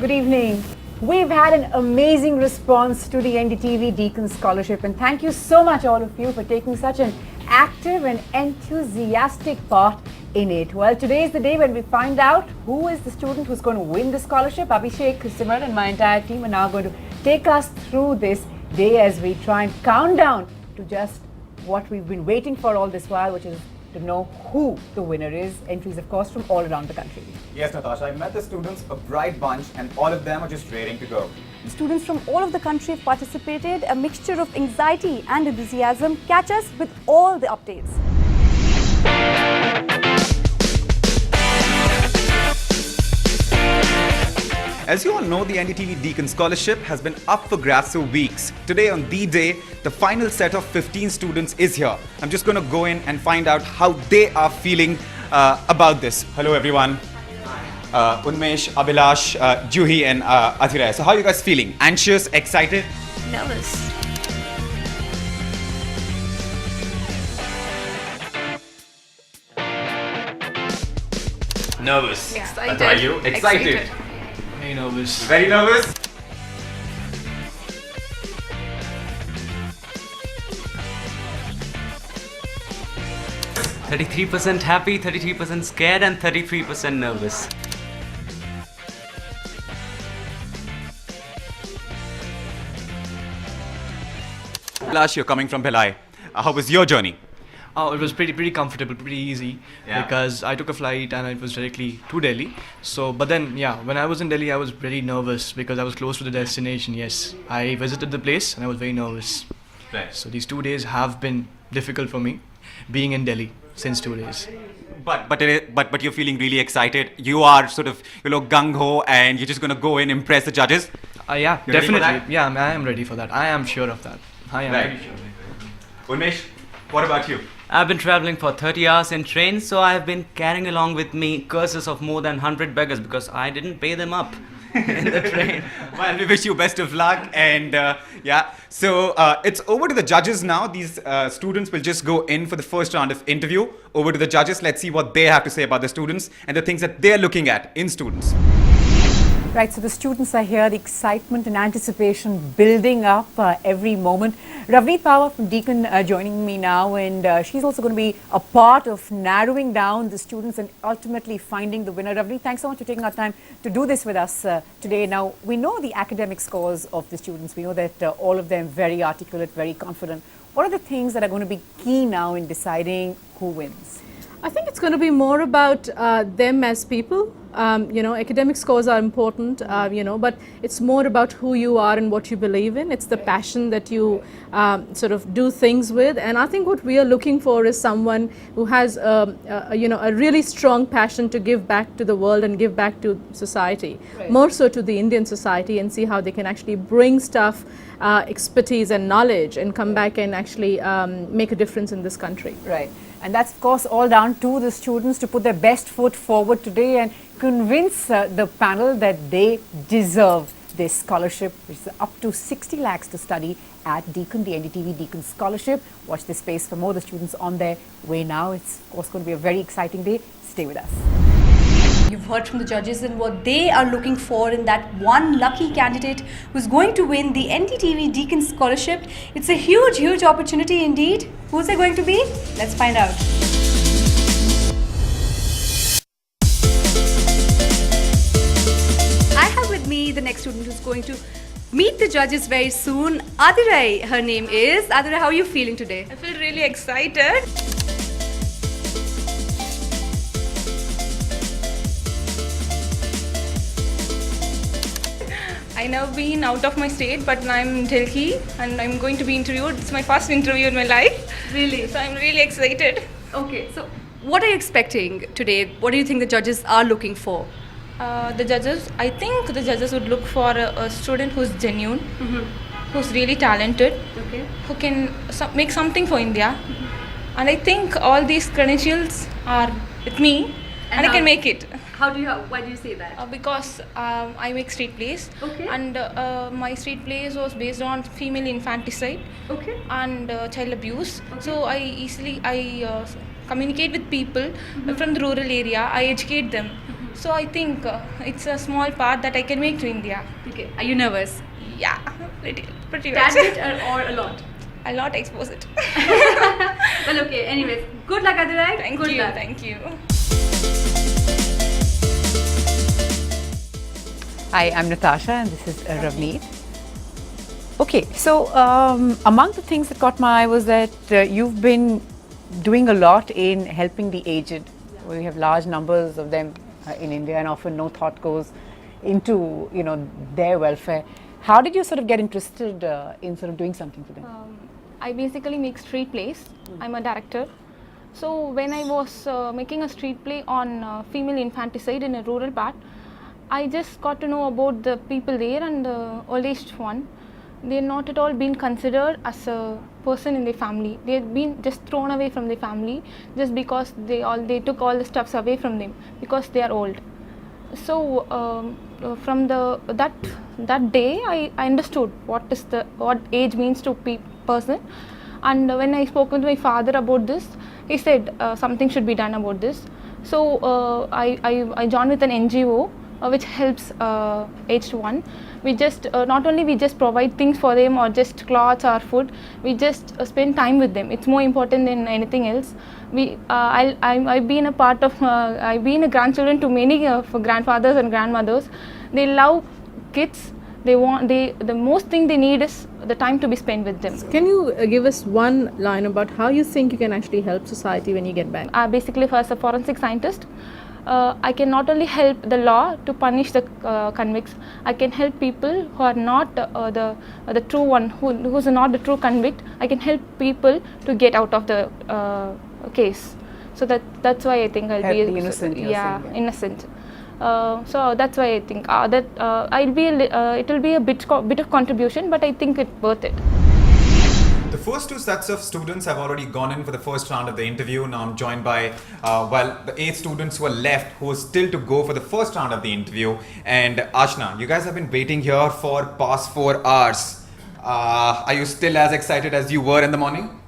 Good evening. We've had an amazing response to the NDTV Deakin Scholarship, and thank you so much, all of you, for taking such an active and enthusiastic part in it. Well, today is the day when we find out who is the student who's going to win the scholarship. Abhishek, Simran, and my entire team are now going to take us through this day as we try and count down to just what we've been waiting for all this while, which is to know who the winner is. Entries, of course, from all around the country. Yes, Natasha, I met the students, a bright bunch, and all of them are just raring to go. Students from all of the country have participated, a mixture of anxiety and enthusiasm. Catch us with all the updates. As you all know, the NDTV Deakin Scholarship has been up for grabs for weeks. Today, on the day, the final set of 15 students is here. I'm just going to go in and find out how they are feeling about this. Hello, everyone. Unmesh, Abhilash, Juhi, and Athiraya. So, how are you guys feeling? Anxious, excited? Nervous. Nervous. Excited. How are you? Excited. Very nervous. Very nervous? %33 happy, 33% scared, and 33% nervous. Abhilash, you're coming from Bhilai. How was your journey? Oh, it was pretty comfortable, pretty easy, because I took a flight and it was directly to Delhi. So, but then, when I was in Delhi, I was very nervous because I was close to the destination. Yes, I visited the place and I was very nervous. Right. So these 2 days have been difficult for me, being in Delhi since 2 days. But you're feeling really excited. You are sort of gung ho, and you're just gonna go in, impress the judges. Yeah, You ready for definitely. that? Yeah, I am ready for that. I am sure of that. I am Right. very sure. Unmesh, what about you? I've been traveling for 30 hours in train, so I've been carrying along with me curses of more than 100 beggars because I didn't pay them up in the train. Well, we wish you best of luck, and so it's over to the judges now. These students will just go in for the first round of interview. Over to the judges. Let's see what they have to say about the students and the things that they're looking at in students. Right, so the students are here, the excitement and anticipation building up every moment. Ravneet Power from Deakin joining me now, and she's also going to be a part of narrowing down the students and ultimately finding the winner. Ravneet, thanks so much for taking our time to do this with us today. Now, we know the academic scores of the students. We know that all of them very articulate, very confident. What are the things that are going to be key now in deciding who wins? I think it's going to be more about them as people. Academic scores are important, but it's more about who you are and what you believe in. It's the passion that you sort of do things with. And I think what we are looking for is someone who has, a really strong passion to give back to the world and give back to society, more so to the Indian society, and see how they can actually bring stuff, expertise and knowledge, and come back and actually make a difference in this country. Right. And that's, of course, all down to the students to put their best foot forward today and convince the panel that they deserve this scholarship, which is up to 60 lakhs to study at Deakin, the NDTV Deakin Scholarship. Watch this space for more. The students on their way now. It's, of course, going to be a very exciting day. Stay with us. You've heard from the judges and what they are looking for in that one lucky candidate who's going to win the NDTV Deakin Scholarship. It's a huge opportunity indeed. Who's it going to be? Let's find out. I have with me the next student who's going to meet the judges very soon. Adirai, her name is. Adirai, how are you feeling today? I feel really excited. I never been out of my state, but now I'm in Delhi and I'm going to be interviewed. It's my first interview in my life. Really? So I'm really excited. Okay, so what are you expecting today? What do you think the judges are looking for? I think the judges would look for a student who's genuine, who's really talented, who can make something for India. And I think all these credentials are with me and I can make it. Why do you say that? Because I make street plays, and my street plays was based on female infanticide and child abuse. So I communicate with people from the rural area. I educate them So I think it's a small part that I can make to India. Okay. Are you nervous? Yeah, pretty much. Tad bit or a lot? A lot expose it. Well, okay. Anyways, good luck, Adiraj. Thank Good you. luck. Thank you. Hi, I'm Natasha and this is Ravneet. Okay, so among the things that caught my eye was that you've been doing a lot in helping the aged. We have large numbers of them in India and often no thought goes into their welfare. How did you sort of get interested in sort of doing something for them? I basically make street plays. I'm a director. So when I was making a street play on female infanticide in a rural part, I just got to know about the people there and the old aged one. They're not at all been considered as a person in their family. They've been just thrown away from their family just because they took all the stuffs away from them because they are old. So from that day I understood what age means to person, and when I spoke with my father about this, he said something should be done about this. So I joined with an NGO which helps aged one. We just not only we just provide things for them or just clothes or food, we just spend time with them. It's more important than anything else. I've been a part of I've been a grandchildren to many grandfathers and grandmothers. They love kids. The most thing they need is the time to be spent with them. Can you give us one line about how you think you can actually help society when you get back? Basically, as a forensic scientist, I can not only help the law to punish the convicts, I can help people who are not the true one, who's not the true convict. I can help people to get out of the case. So that's why I think I'll Help be the innocent. innocent. So that's why I think that it will be a bit of contribution, but I think it's worth it. The first two sets of students have already gone in for the first round of the interview. Now I'm joined by, the 8 students who are left who are still to go for the first round of the interview. And Ashna, you guys have been waiting here for past 4 hours. Are you still as excited as you were in the morning?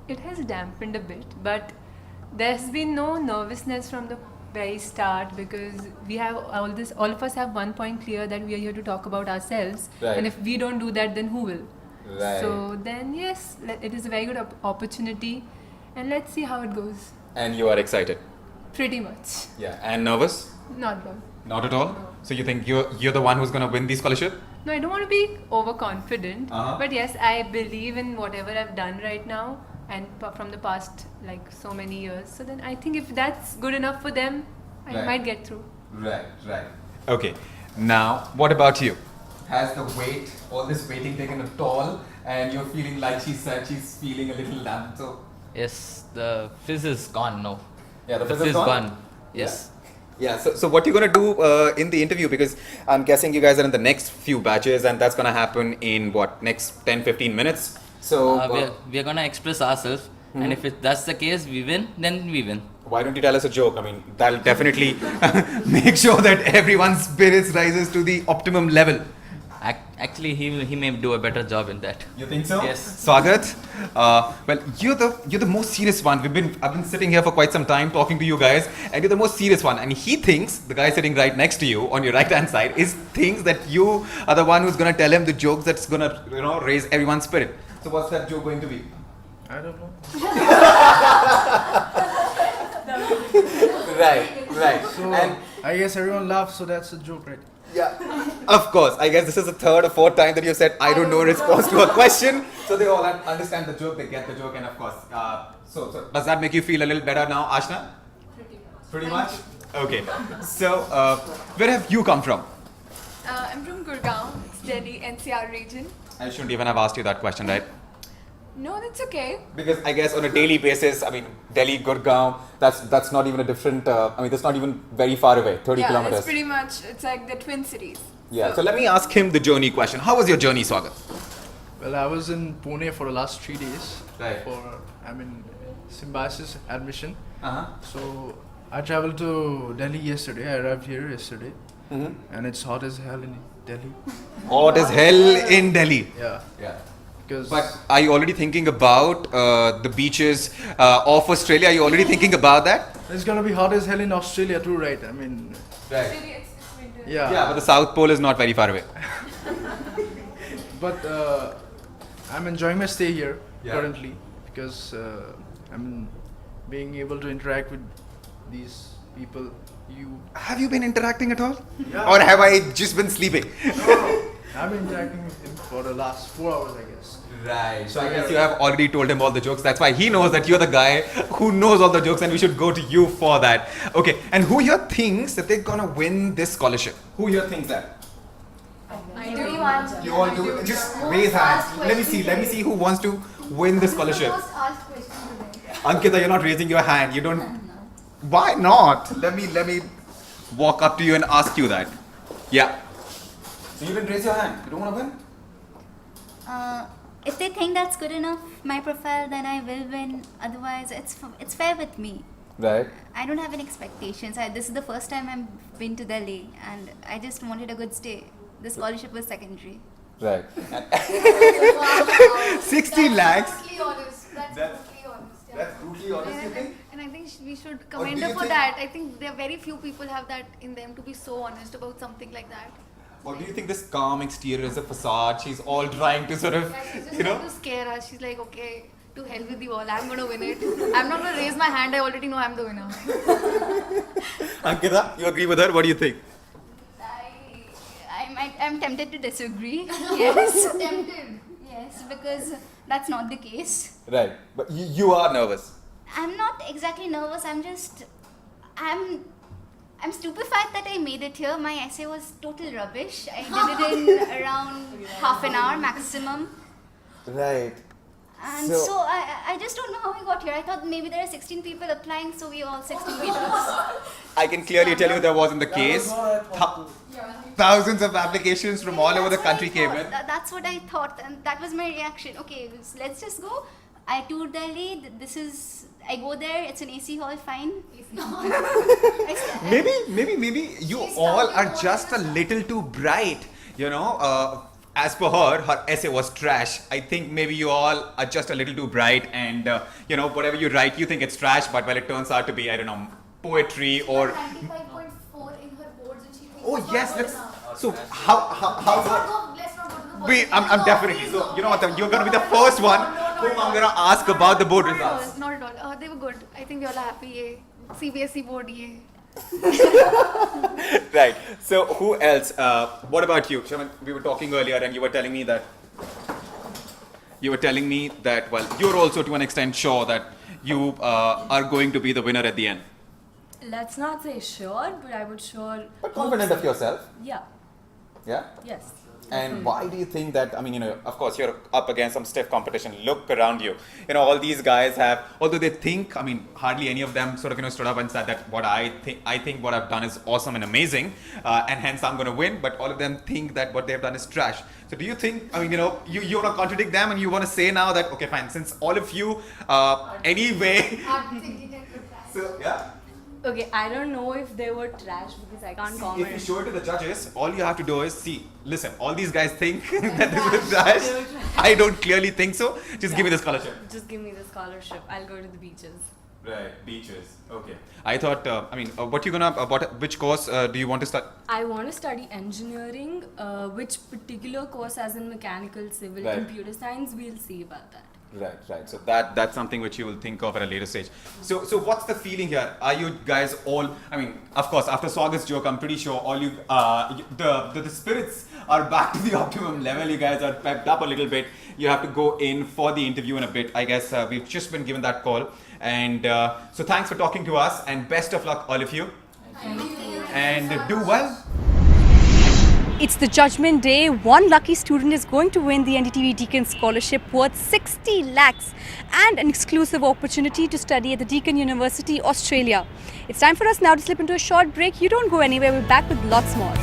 It has dampened a bit, but there's been no nervousness from the very start because we have all of us have one point clear that we are here to talk about ourselves. Right. And if we don't do that, then who will? Right. So then yes, it is a very good opportunity, and let's see how it goes. And you are excited? Pretty much. Yeah. And nervous? Not at all. Not at all? So you think you're the one who's going to win the scholarship? No, I don't want to be overconfident, Uh-huh. but yes, I believe in whatever I've done right now and from the past so many years. So then I think if that's good enough for them, I Right. might get through. Right. Okay. Now, what about you? Has the wait, all this waiting taken a toll and you're feeling like she said she's feeling a little lamb? So, Yes, the fizz is gone now. yeah, the The fizz fizz is gone? gone. Yes. Yeah, so what you're going to do in the interview, because I'm guessing you guys are in the next few batches and that's going to happen in next 10-15 minutes. So, We are gonna express ourselves, and if that's the case, we win. Then we win. why don't you tell us a joke? I mean, that'll definitely make sure that everyone's spirits rises to the optimum level. Actually, he may do a better job in that. You think so? Yes. Swagat, well, you're the most serious one. I've been sitting here for quite some time talking to you guys, and you're the most serious one. And he thinks, the guy sitting right next to you on your right hand side, thinks that you are the one who's gonna tell him the jokes that's gonna raise everyone's spirit. So what's that joke going to be? I don't know. Right. So I guess everyone laughs, so that's a joke, right? Yeah, of course. I guess this is the 3rd or 4th time that you said I don't know in response to a question. So they all understand the joke, they get the joke, and of course. So does that make you feel a little better now, Ashna? Pretty much. Okay. So where have you come from? I'm from Gurgaon, it's Delhi NCR region. I shouldn't even have asked you that question, right? No, that's okay. Because I guess on a daily basis, I mean, Delhi, Gurgaon, that's not even a different. That's not even very far away. 30 kilometers. It's pretty much, it's like the twin cities. Yeah. So let me ask him the journey question. How was your journey, Swagat? Well, I was in Pune for the last 3 days Right. for symbiosis admission. Uh-huh. So I traveled to Delhi yesterday. I arrived here yesterday, and it's hot as hell in Delhi. Hot as hell in Delhi. Yeah. Because But are you already thinking about the beaches of Australia? Are you already thinking about that? it's gonna be hot as hell in Australia too, right? I mean, Right. Actually, it's winter. Yeah, but the South Pole is not very far away. But I'm enjoying my stay here currently because I'm being able to interact with these people. Have you been interacting at all? Yeah. Or have I just been sleeping? No. I've been interacting with him for the last 4 hours, I guess. Right. So I guess you have already told him all the jokes. That's why he knows that you're the guy who knows all the jokes, and we should go to you for that. Okay. And who here thinks that they're gonna win this scholarship? Who here thinks that? I do want. You all do. Just raise hands. Let me see. Let me see who wants to win this scholarship. Most asked question today. Ankita, you're not raising your hand. You don't. Why not? Let me walk up to you and ask you that. Yeah. So you didn't raise your hand. You don't want to win? If they think that's good enough, my profile, then I will win. Otherwise, it's fair with me. Right. I don't have any expectations. This is the first time I've been to Delhi, and I just wanted a good stay. The scholarship was secondary. Right. Wow. 60 lakhs. That's brutally honest. That's brutally honest. Yeah. That's brutally honest, you think? And I think we should Or commend do her you for think- that. I think there are very few people have that in them to be so honest about something like that. Or do you think this calm exterior is a facade? She's all trying to sort of, Yeah, she's just you know? trying to scare us. She's like, okay, to hell with you all. I'm gonna win it. I'm not gonna raise my hand. I already know I'm the winner. Ankita, you agree with her? What do you think? I'm tempted to disagree. Yes. Tempted. Yes, because that's not the case. Right. But you are nervous. I'm not exactly nervous. I'm stupefied that I made it here. My essay was total rubbish. I did it in around half an hour maximum. Right. And so I just don't know how we got here. I thought maybe there are 16 people applying, so we all 16 people. I can clearly tell you that wasn't the case. Thousands of applications from all over the country came in. That's what I thought, and that was my reaction. Okay, let's just go. I toured Delhi. I go there. It's an AC hall. Fine. Maybe you all are just a little too bright. You know, as per her essay was trash. I think maybe you all are just a little too bright, and you know, whatever you write, you think it's trash, but well, it turns out to be, I don't know, poetry or. 95.4 in her boards, and she thinks. Oh it's yes, not good let's. enough. So Let's not go to the board. Wait, I'm definitely. So you know what? You're gonna be the first one whom I'm gonna ask about the board results. Not at all. They were good. I think we all are happy. Yeah. CBSE board. Yeah. Right. So who else? What about you, Shaman? We were talking earlier, and you were telling me that. Well, you're also to an extent sure that you are going to be the winner at the end. Let's not say sure, but I would sure. But confident of yourself. Yeah. Yeah. Yes. And why do you think that? I mean, you know, of course, you're up against some stiff competition. Look around you. You know, all these guys have, although they think, I mean, hardly any of them sort of, you know, stood up and said that what I think what I've done is awesome and amazing, and hence I'm going to win. But all of them think that what they've done is trash. So do you think, I mean, you know, you want to contradict them and you want to say now that, okay, fine, since all of you, anyway. So, yeah. Okay, I don't know if they were trash because I can't comment. If you show it to the judges, all you have to do is see, listen, all these guys think that this is trash. I don't clearly think so. Just give me the scholarship. Just give me the scholarship. I'll go to the beaches. Right, beaches. Okay. I thought, which course do you want to start? I want to study engineering. Which particular course, as in mechanical, civil, Right. computer science, we'll see about that. Right. So that's something which you will think of at a later stage. So what's the feeling here? Are you guys all? I mean, of course, after Swagat's joke, I'm pretty sure all you, the spirits are back to the optimum level. You guys are pepped up a little bit. You have to go in for the interview in a bit. I guess we've just been given that call, and so thanks for talking to us, and best of luck, all of you. Thank you. And do well. It's the judgment day. One lucky student is going to win the NDTV Deakin Scholarship worth 60 lakhs and an exclusive opportunity to study at the Deakin University, Australia. It's time for us now to slip into a short break. You don't go anywhere. We're back with lots more.